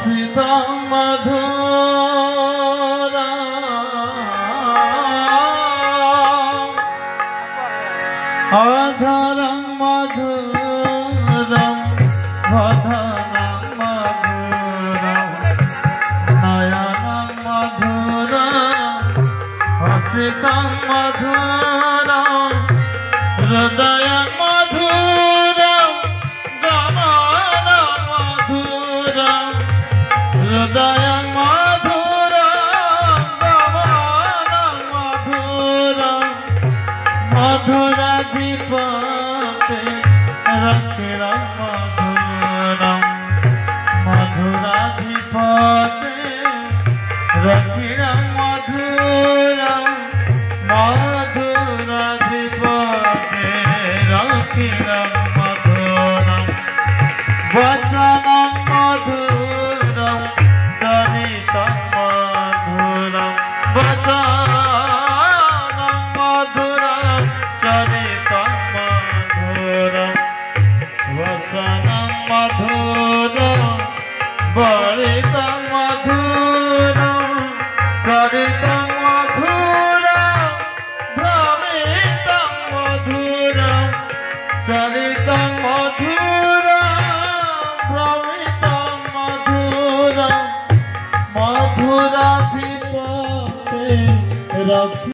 हसितं मधुरा अधरं मधुरं वदनं मधुरं नयनं मधुरं हसितं मधुरं हृदयं मधुरं गमनं मधुरं हृदयं मधुरं गमनं मधुरं मधुराधिपते रक्षिणं मधुरं मधुराधिपते रक्षिणं मधुरं मधुराधिपते रक्षिणं मधुरं वचनं मधुरं चरितं मधुरं वचनं मधुरं चरितं मधुरं वचनं मधुरं वरितं मधुरं चरितं मधुरं भ्रमितं मधुरं चरितं मधुरं भ्रमितं मधुरं मधुराधिपते रक्षिणं